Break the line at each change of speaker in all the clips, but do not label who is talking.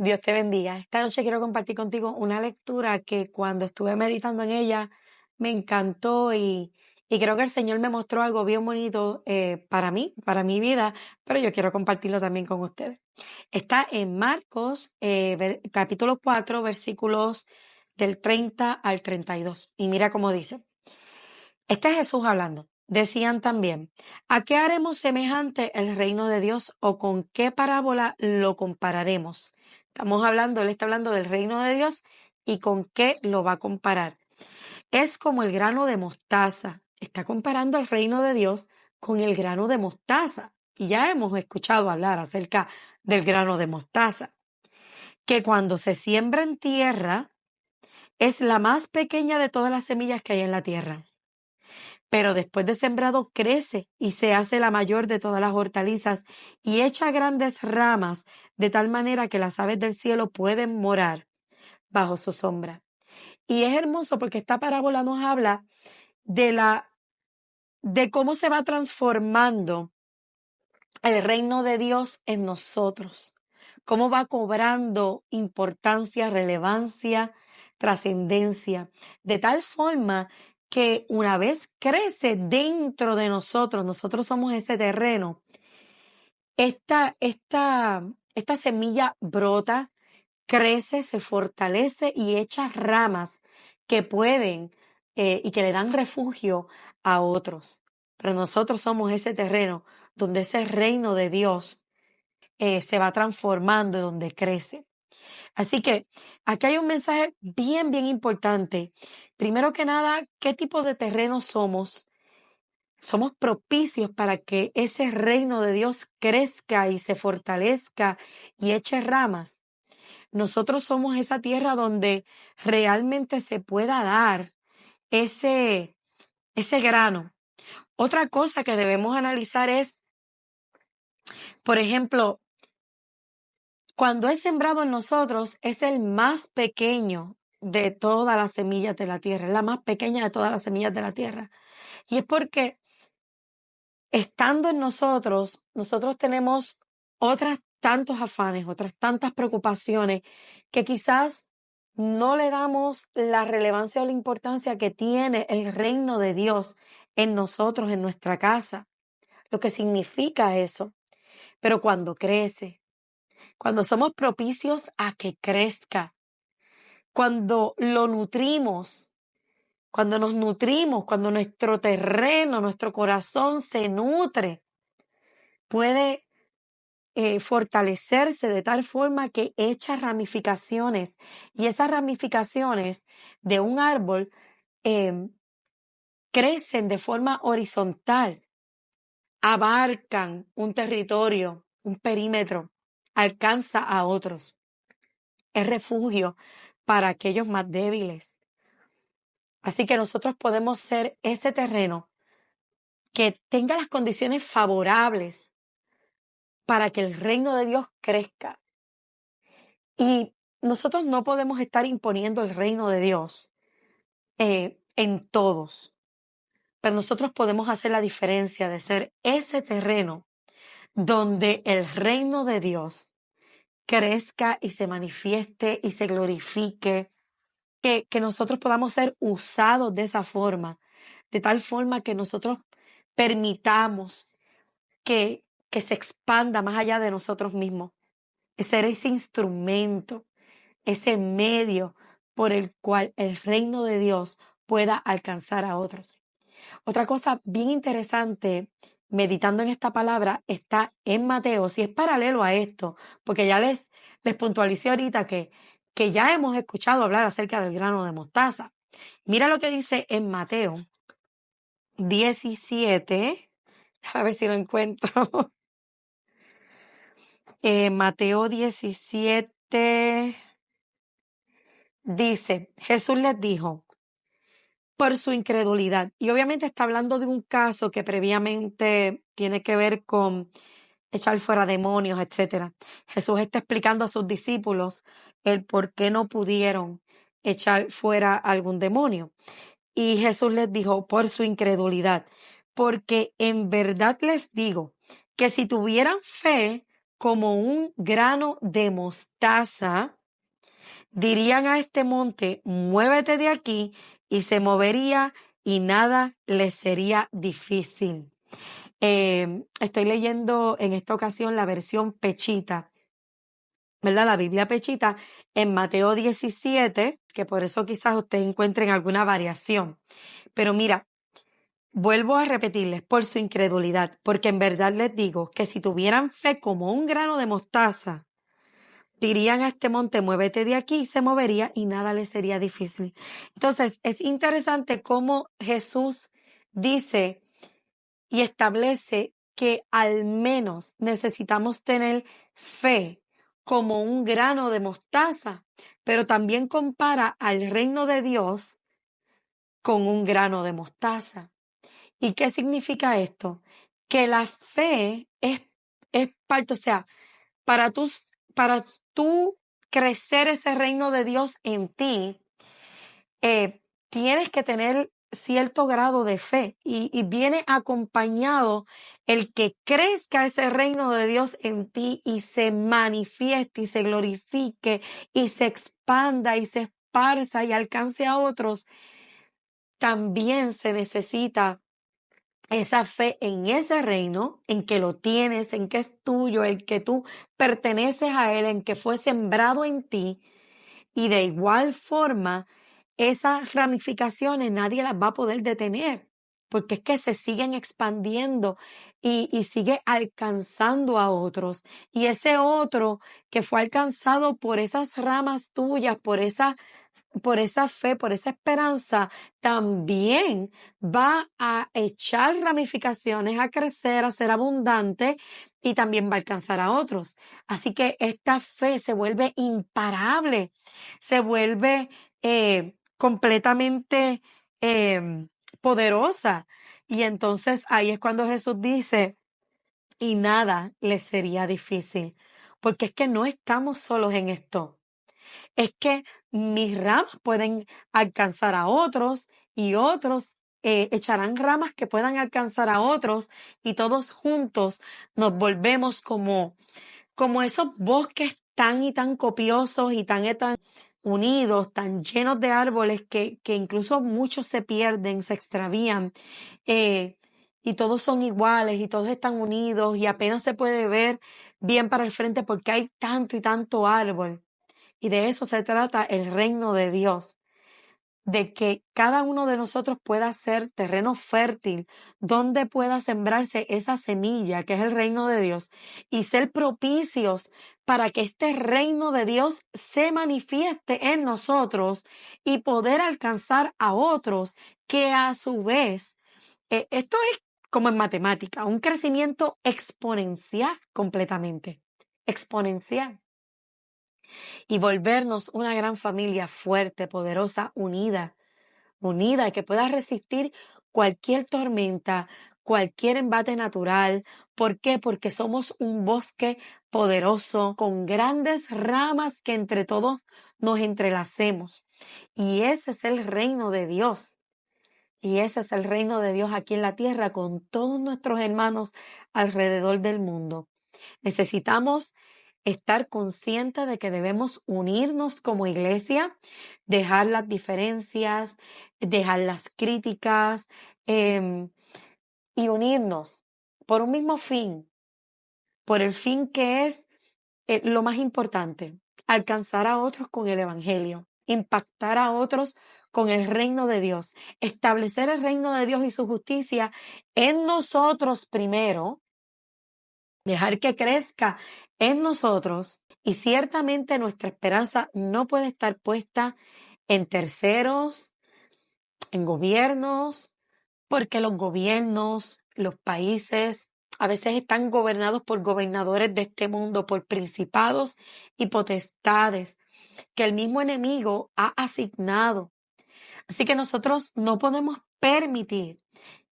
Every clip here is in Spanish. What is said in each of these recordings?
Dios te bendiga. Esta noche quiero compartir contigo una lectura que cuando estuve meditando en ella me encantó y creo que el Señor me mostró algo bien bonito para mí, para mi vida, pero yo quiero compartirlo también con ustedes. Está en Marcos, capítulo 4, versículos del 30 al 32. Y mira cómo dice. Este es Jesús hablando. Decían también, ¿a qué haremos semejante el reino de Dios o con qué parábola lo compararemos? Estamos hablando, él está hablando del reino de Dios y con qué lo va a comparar. Es como el grano de mostaza. Está comparando el reino de Dios con el grano de mostaza. Y ya hemos escuchado hablar acerca del grano de mostaza, que cuando se siembra en tierra es la más pequeña de todas las semillas que hay en la tierra. Pero después de sembrado crece y se hace la mayor de todas las hortalizas y echa grandes ramas de tal manera que las aves del cielo pueden morar bajo su sombra. Y es hermoso porque esta parábola nos habla de cómo se va transformando el reino de Dios en nosotros, cómo va cobrando importancia, relevancia, trascendencia, de tal forma que una vez crece dentro de nosotros, nosotros somos ese terreno, esta semilla brota, crece, se fortalece y echa ramas que pueden y que le dan refugio a otros. Pero nosotros somos ese terreno donde ese reino de Dios se va transformando y donde crece. Así que aquí hay un mensaje bien, bien importante. Primero que nada, ¿qué tipo de terreno somos? Somos propicios para que ese reino de Dios crezca y se fortalezca y eche ramas. Nosotros somos esa tierra donde realmente se pueda dar ese, ese grano. Otra cosa que debemos analizar es, por ejemplo, cuando es sembrado en nosotros, es el más pequeño de todas las semillas de la tierra, es la más pequeña de todas las semillas de la tierra. Y es porque estando en nosotros, nosotros tenemos otras tantos afanes, otras tantas preocupaciones que quizás no le damos la relevancia o la importancia que tiene el reino de Dios en nosotros, en nuestra casa, lo que significa eso. Pero cuando crece, cuando somos propicios a que crezca, cuando lo nutrimos, cuando nos nutrimos, cuando nuestro terreno, nuestro corazón se nutre, puede fortalecerse de tal forma que echa ramificaciones y esas ramificaciones de un árbol em, crecen de forma horizontal, abarcan un territorio, un perímetro, alcanza a otros. Es refugio para aquellos más débiles. Así que nosotros podemos ser ese terreno que tenga las condiciones favorables para que el reino de Dios crezca. Y nosotros no podemos estar imponiendo el reino de Dios en todos, pero nosotros podemos hacer la diferencia de ser ese terreno donde el reino de Dios crezca y se manifieste y se glorifique, que nosotros podamos ser usados de esa forma, de tal forma que nosotros permitamos que se expanda más allá de nosotros mismos, ser ese instrumento, ese medio por el cual el reino de Dios pueda alcanzar a otros. Otra cosa bien interesante, meditando en esta palabra, está en Mateo, si es paralelo a esto, porque ya les puntualicé ahorita que ya hemos escuchado hablar acerca del grano de mostaza. Mira lo que dice en Mateo 17, a ver si lo encuentro. Mateo 17 dice, Jesús les dijo, por su incredulidad. Y obviamente está hablando de un caso que previamente tiene que ver con echar fuera demonios, etcétera. Jesús está explicando a sus discípulos el por qué no pudieron echar fuera algún demonio. Y Jesús les dijo, por su incredulidad, porque en verdad les digo que si tuvieran fe, como un grano de mostaza, dirían a este monte, muévete de aquí, y se movería y nada le sería difícil. Estoy leyendo en esta ocasión la versión Pechita, ¿verdad? La Biblia Pechita en Mateo 17, que por eso quizás ustedes encuentren alguna variación. Pero mira, vuelvo a repetirles por su incredulidad, porque en verdad les digo que si tuvieran fe como un grano de mostaza, dirían a este monte, muévete de aquí, y se movería y nada le sería difícil. Entonces, es interesante cómo Jesús dice y establece que al menos necesitamos tener fe como un grano de mostaza, pero también compara al reino de Dios con un grano de mostaza. ¿Y qué significa esto? Que la fe es parte, o sea, para tú, para tú crecer ese reino de Dios en ti, tienes que tener cierto grado de fe y viene acompañado el que crezca ese reino de Dios en ti y se manifieste y se glorifique y se expanda y se esparza y alcance a otros. También se necesita esa fe en ese reino, en que lo tienes, en que es tuyo, el que tú perteneces a él, en que fue sembrado en ti. Y de igual forma, esas ramificaciones nadie las va a poder detener, porque es que se siguen expandiendo y sigue alcanzando a otros. Y ese otro que fue alcanzado por esas ramas tuyas, por esa fe, por esa esperanza, también va a echar ramificaciones, a crecer, a ser abundante y también va a alcanzar a otros. Así que esta fe se vuelve imparable, se vuelve completamente poderosa. Y entonces ahí es cuando Jesús dice, y nada les sería difícil, porque es que no estamos solos en esto. Es que mis ramas pueden alcanzar a otros y otros echarán ramas que puedan alcanzar a otros y todos juntos nos volvemos como esos bosques tan y tan copiosos y tan unidos, tan llenos de árboles que incluso muchos se pierden, se extravían eh, y todos son iguales y todos están unidos y apenas se puede ver bien para el frente porque hay tanto y tanto árbol. Y de eso se trata el reino de Dios, de que cada uno de nosotros pueda ser terreno fértil, donde pueda sembrarse esa semilla que es el reino de Dios y ser propicios para que este reino de Dios se manifieste en nosotros y poder alcanzar a otros que a su vez, esto es como en matemática, un crecimiento exponencial completamente, exponencial y volvernos una gran familia fuerte, poderosa, unida, que pueda resistir cualquier tormenta, cualquier embate natural. ¿Por qué? Porque somos un bosque poderoso con grandes ramas que entre todos nos entrelacemos. Y ese es el reino de Dios. Y ese es el reino de Dios aquí en la tierra con todos nuestros hermanos alrededor del mundo. Necesitamos estar conscientes de que debemos unirnos como iglesia, dejar las diferencias, dejar las críticas y unirnos por un mismo fin, por el fin que es lo más importante, alcanzar a otros con el Evangelio, impactar a otros con el reino de Dios, establecer el reino de Dios y su justicia en nosotros primero, dejar que crezca en nosotros y ciertamente nuestra esperanza no puede estar puesta en terceros, en gobiernos, porque los gobiernos, los países a veces están gobernados por gobernadores de este mundo, por principados y potestades que el mismo enemigo ha asignado. Así que nosotros no podemos permitir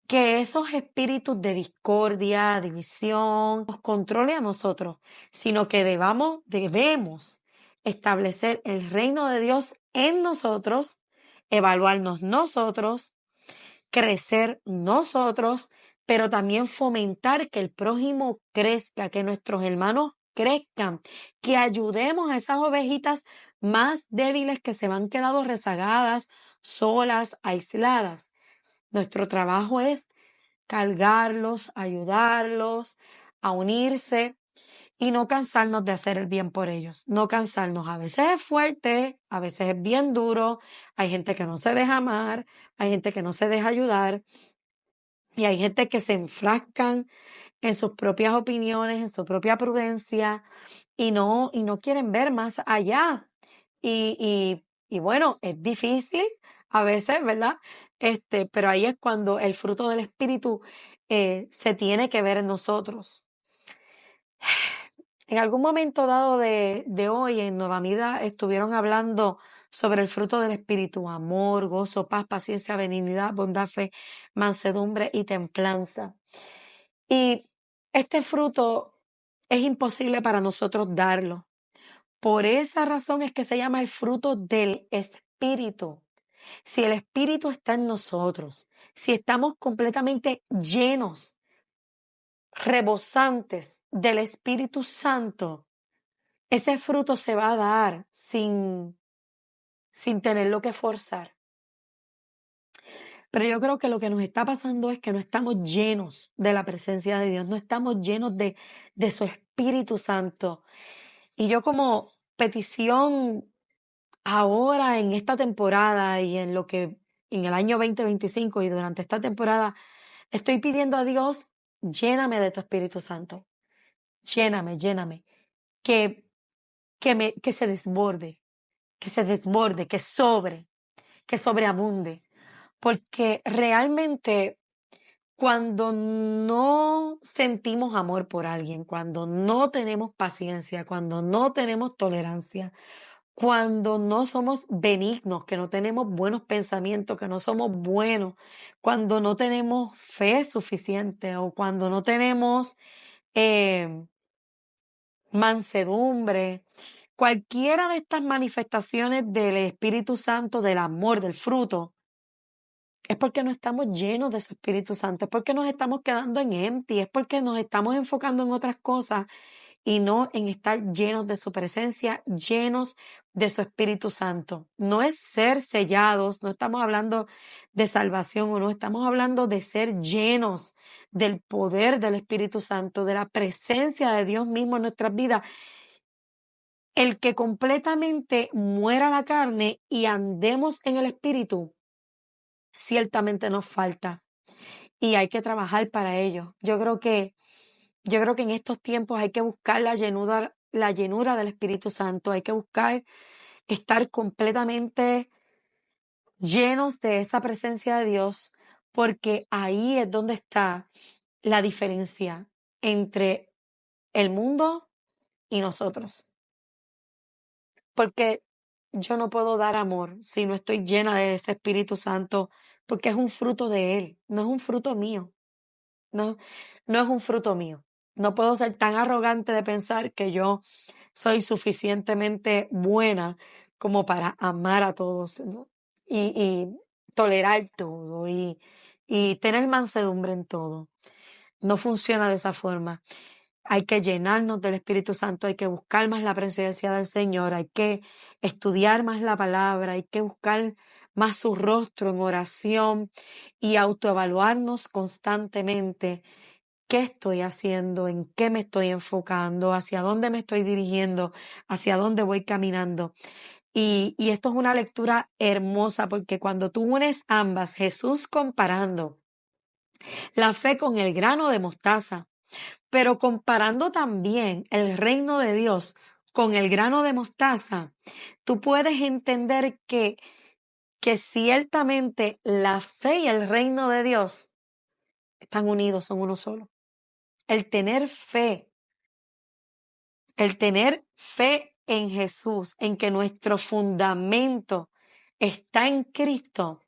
que esos espíritus de discordia, división, nos controle a nosotros, sino que debemos establecer el reino de Dios en nosotros, evaluarnos nosotros, crecer nosotros, pero también fomentar que el prójimo crezca, que nuestros hermanos crezcan, que ayudemos a esas ovejitas más débiles que se van quedando rezagadas, solas, aisladas. Nuestro trabajo es cargarlos, ayudarlos a unirse y no cansarnos de hacer el bien por ellos. No cansarnos. A veces es fuerte, a veces es bien duro. Hay gente que no se deja amar, hay gente que no se deja ayudar y hay gente que se enfrascan en sus propias opiniones, en su propia prudencia y no quieren ver más allá. Y bueno, es difícil a veces, ¿verdad? Pero ahí es cuando el fruto del Espíritu se tiene que ver en nosotros. En algún momento dado de hoy en Nueva Vida estuvieron hablando sobre el fruto del Espíritu: amor, gozo, paz, paciencia, benignidad, bondad, fe, mansedumbre y templanza. Y este fruto es imposible para nosotros darlo. Por esa razón es que se llama el fruto del Espíritu. Si el Espíritu está en nosotros, si estamos completamente llenos, rebosantes del Espíritu Santo, ese fruto se va a dar sin tenerlo que forzar. Pero yo creo que lo que nos está pasando es que no estamos llenos de la presencia de Dios, no estamos llenos de su Espíritu Santo. Y yo, como petición ahora en esta temporada y en el año 2025 y durante esta temporada, estoy pidiendo a Dios: lléname de tu Espíritu Santo. Lléname, lléname. Que, que se desborde, que sobreabunde. Porque realmente cuando no sentimos amor por alguien, cuando no tenemos paciencia, cuando no tenemos tolerancia, cuando no somos benignos, que no tenemos buenos pensamientos, que no somos buenos, cuando no tenemos fe suficiente o cuando no tenemos eh, mansedumbre, cualquiera de estas manifestaciones del Espíritu Santo, del amor, del fruto, es porque no estamos llenos de su Espíritu Santo, es porque nos estamos quedando en empty, es porque nos estamos enfocando en otras cosas y no en estar llenos de su presencia, llenos de su Espíritu Santo. No es ser sellados, no estamos hablando de salvación o no, estamos hablando de ser llenos del poder del Espíritu Santo, de la presencia de Dios mismo en nuestras vidas. El que completamente muera la carne y andemos en el Espíritu, ciertamente nos falta y hay que trabajar para ello. Yo creo que en estos tiempos hay que buscar la llenura del Espíritu Santo, hay que buscar estar completamente llenos de esa presencia de Dios, porque ahí es donde está la diferencia entre el mundo y nosotros. Porque yo no puedo dar amor si no estoy llena de ese Espíritu Santo, porque es un fruto de Él, no es un fruto mío. No, no es un fruto mío. No puedo ser tan arrogante de pensar que yo soy suficientemente buena como para amar a todos, ¿no? Y tolerar todo y tener mansedumbre en todo. No funciona de esa forma. Hay que llenarnos del Espíritu Santo, hay que buscar más la presencia del Señor, hay que estudiar más la palabra, hay que buscar más su rostro en oración y autoevaluarnos constantemente. ¿Qué estoy haciendo? ¿En qué me estoy enfocando? ¿Hacia dónde me estoy dirigiendo? ¿Hacia dónde voy caminando? Y esto es una lectura hermosa porque cuando tú unes ambas, Jesús comparando la fe con el grano de mostaza, pero comparando también el reino de Dios con el grano de mostaza, tú puedes entender que ciertamente la fe y el reino de Dios están unidos, son uno solo. El tener fe en Jesús, en que nuestro fundamento está en Cristo,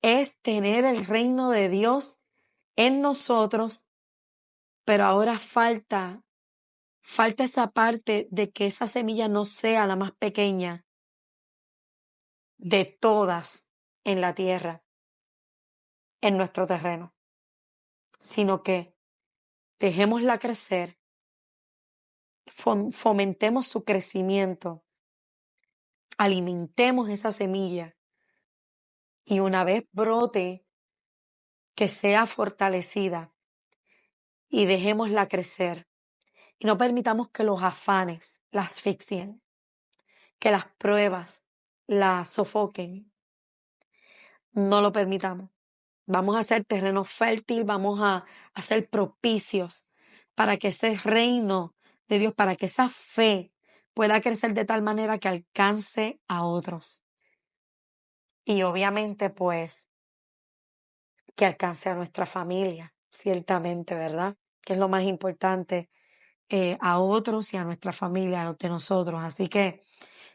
es tener el reino de Dios en nosotros, pero ahora falta esa parte de que esa semilla no sea la más pequeña de todas en la tierra, en nuestro terreno, sino que dejémosla crecer fomentemos su crecimiento, alimentemos esa semilla y una vez brote, que sea fortalecida y dejémosla crecer. Y no permitamos que los afanes la asfixien, que las pruebas la sofoquen. No lo permitamos. Vamos a ser terreno fértil, vamos a ser propicios para que ese reino de Dios, para que esa fe pueda crecer de tal manera que alcance a otros. Y obviamente, pues, que alcance a nuestra familia, ciertamente, ¿verdad? Que es lo más importante, a otros y a nuestra familia, a los de nosotros. Así que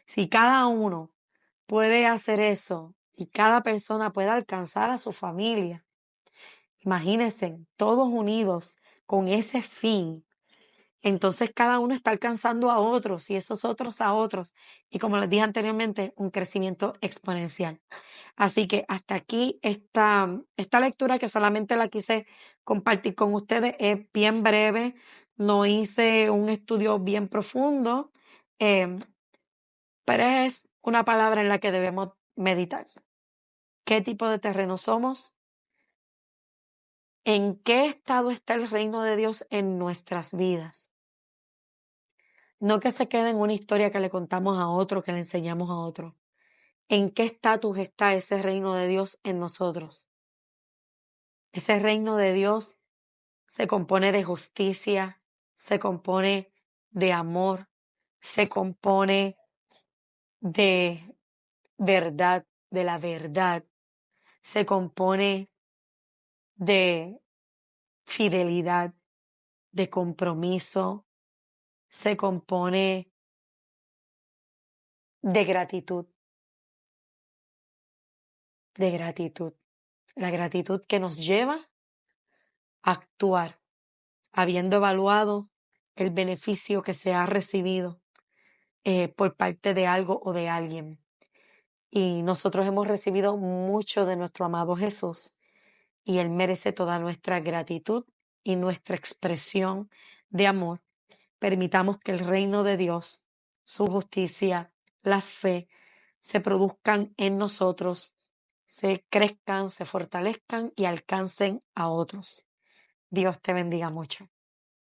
si cada uno puede hacer eso y cada persona puede alcanzar a su familia, imagínense, todos unidos con ese fin. Entonces cada uno está alcanzando a otros y esos otros a otros. Y como les dije anteriormente, un crecimiento exponencial. Así que hasta aquí esta lectura que solamente la quise compartir con ustedes. Es bien breve, no hice un estudio bien profundo, em, pero es una palabra en la que debemos meditar. ¿Qué tipo de terreno somos? ¿En qué estado está el reino de Dios en nuestras vidas? No que se quede en una historia que le contamos a otro, que le enseñamos a otro. ¿En qué estatus está ese reino de Dios en nosotros? Ese reino de Dios se compone de justicia, se compone de amor, se compone de verdad, de la verdad, se compone de fidelidad, de compromiso, se compone de gratitud, de gratitud. La gratitud que nos lleva a actuar, habiendo evaluado el beneficio que se ha recibido por parte de algo o de alguien. Y nosotros hemos recibido mucho de nuestro amado Jesús y Él merece toda nuestra gratitud y nuestra expresión de amor. Permitamos que el reino de Dios, su justicia, la fe, se produzcan en nosotros, se crezcan, se fortalezcan y alcancen a otros. Dios te bendiga mucho.